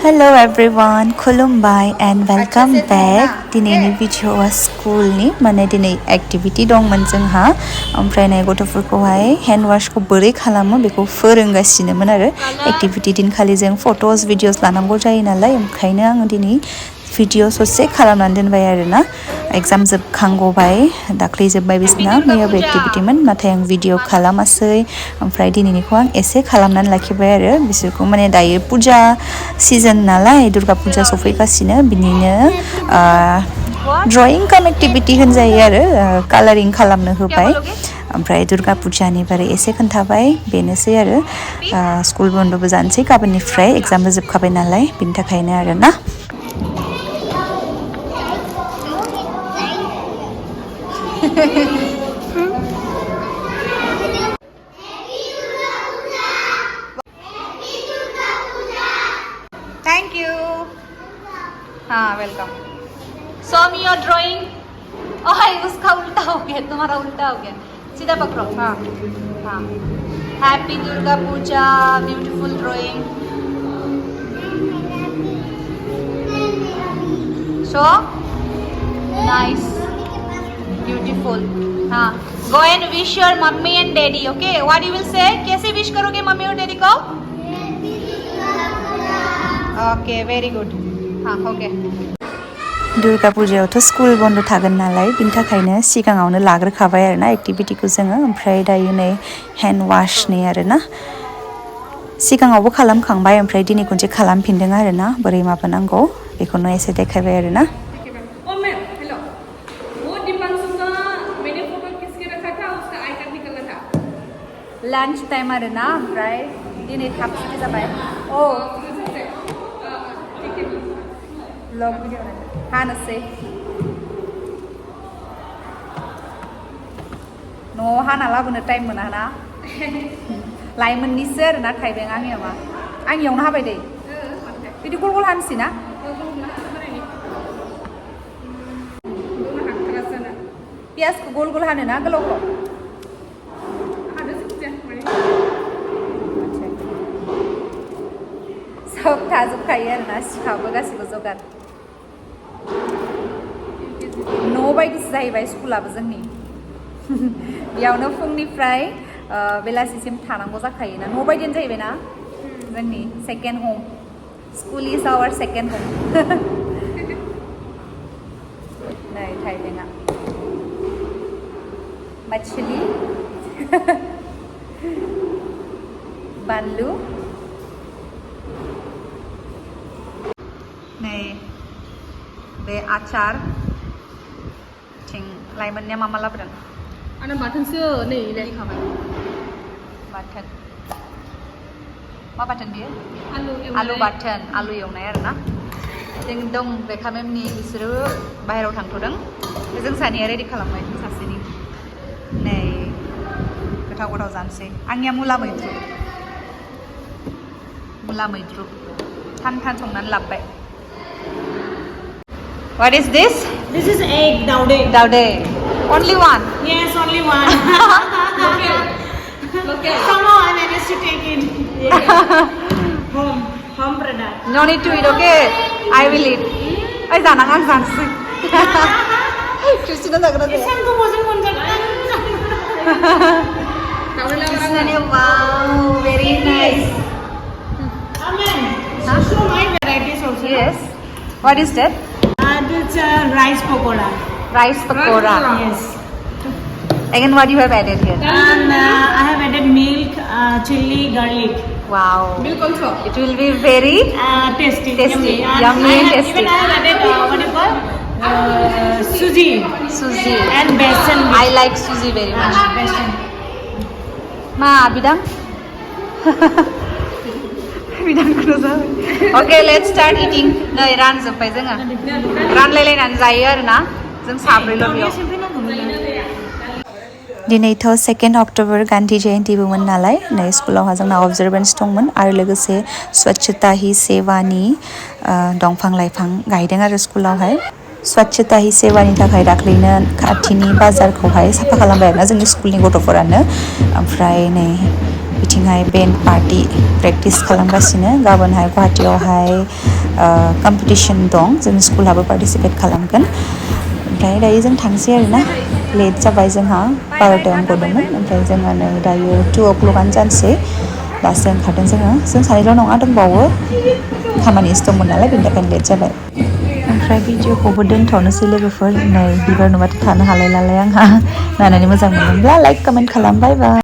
Hello everyone, खुलुमबाय and welcome back. दिनैनि भिडिअ'आ स्कुलनि माने दिनै एक्टिभिटी दंमोन जोंहा ओमफ्राय नै गथ'फोरखौहाय हेन्ड वाशखौ बोरै खालामो बेखौ फोरोंगासिनोमोन आरो एक्टिभिटी दिनखालि जों फट'स भिडिअ'स लानांगौ जायो नालाय ओंखायनो आङो दिनै भिडिअ ससे खालामनानै दोनबाय आरोना एग्जाम जोबखांगबाय दाख्लै जोब्बाय बिसना मैयाबो एक्टिभिटीमोन नाथाय आं भिडिअ खालामासै ओमफ्राय दिनैनिखौ आं एसे खालामनानै लाखिबाय आरो बिसोरखौ माने दायो फुजा सिजन नालाय दुर्गा फुजा सफैगासिनो बिनिनो ड्रयिं काम एक्टिभिटी होनजायो आरो कालारिं खालामनो होबाय ओमफ्राय दुर्गा फुजानि बारै एसे खोन्थाबाय बेनोसै आरो स्कुल बन्दबो जानोसै गाबोननिफ्राय एग्जामबो जोबखाबाय नालाय बिनि थाखायनो आरोना Thank you. हाँ welcome. Show me your drawing. ओह उसका उल्टा हो गया तुम्हारा उल्टा हो गया सीधा पकड़ो हाँ हाँ happy Durga Puja beautiful drawing show nice beautiful हाँ go and wish your mummy and daddy okay what you will say कैसे विश करोगे मम्मी और डैडी को ओके वेरी गुड हाँ ओके दुर्गा फुजायावथ' स्कुल बन्द थागोन नालाय बिनि थाखायनो सिगाङावनो लाग्रोखाबाय आरोना एक्टिभिटीखौ जोङो ओमफ्राय दायो नै हेन्ड वाशनि आरोना सिगाङावबो खालामखांबाय ओमफ्राय दिनै खनसे खालामफिनदों आरोना बोरै माबानांगौ बेखौनो एसे देखायबाय आरोना लान्च टाइम आरोना ओमफ्राय दिनै थाब सुटि जाबाय औ ब्लग भिडिअ हानोसै न'आव हाना लाबोनो टाइम मोना ना लाइमोननिसो आरोना थाइबें आंनियावहा आंनियावनो हाबाय दै बिदि गल गल हानोसै ना पियाजखौ गल गल हानो ना गोलाव गोलाव सब थाजोबखायो आरोना सिखाबो गासिबो जगार न' बायदिसो जाहैबाय स्कुलाबो जोंनि बेयावनो फुंनिफ्राय बेलासिसिम थानांगौ जाखायोना न' बायदियानो जाहैबाय ना जोंनि सेकेन्ड हम स्कुल इज आवार सेकेन्ड हम नै थाइबेंआ मछली बानलु नै बे आचार थिं लाइमोननिया मा लाबोदों आंना बाथोनसो नै खाबाय बाथोन मा बाथोन बियो आलु बाथोन आलु एवनाय आरोना जों दं बेखा मेमनि बिसोरो बाहेरायाव थांथ'दों जों सानैया रेडि खालामबाय सासेनि नै गोथाव गोथाव जानोसै आंनिया मुला मैद्रु थान संनानै लाबोबाय What is this? This is egg Daude. Only one? Yes, only one. Okay. Somehow I managed to take it. Yeah. Home product. No need to eat, okay? I will eat. Ay, jangan ang sansi. Christina lagna de. Isan ko bosan konjak. Christina, wow, very nice. Amen. Show my varieties also. Yes. What is that? It's rice pakoda. Rice pakoda. Yes. Again, what you have added here? And I have added milk, chili, garlic. Wow. Milk also. It will be very tasty. Yummy and tasty. Even I have added what do you call? Suji. And besan. I like suji very much. Besan. Ma, bidang? Okay, let's start eating. नै रानजोब्बाय जोङो रानलायलायनानै जायो आरोना जों साब्रैल' बेयाव दिनैथ' 2 अक्ट'बर गान्धी जयन्तिबोमोन नालाय नै स्कुलावहा जोंना अबजारभेन्स दंमोन आरो लोगोसे स्वच्छता ही सेवानि दंफां लाइफां गायदों आरो स्कुलावहाय स्वच्छता ही सेवानि थाखाय दाख्लैनो खाथिनि बाजारखौहाय साफा खालामबाय आरोना जोंनि स्कुलनि गथ'फोरानो ओमफ्राय नै बिथिंहाय बेन्ड पार्टि प्रेक्टिस खालामगासिनो गाबोनहाय गुवाहाटीयावहाय कम्पिटिशन दं जों स्कुलाबो पार्टिसिपेट खालामगोन ओमफ्राय दायो जों थांसै आरोना लेट जाबाय जोंहा 12टायाव गदोंमोन ओमफ्राय जोङो नै दायो 2 o'clockआनो जानोसै दासो ओंखारदों जों सानैल' नङा दंबावो खामानि दंमोन नालाय बेनि थाखायनो लेट जाबाय ओमफ्राय भिडिअखौबो दोनथ'नोसै लोगोफोर नै बिबार नुबाथ' थानो हालाय लालाय आंहा नायनानै मोजां मोनदोंब्ला लाइक कमेन्ट खालाम बाय बाय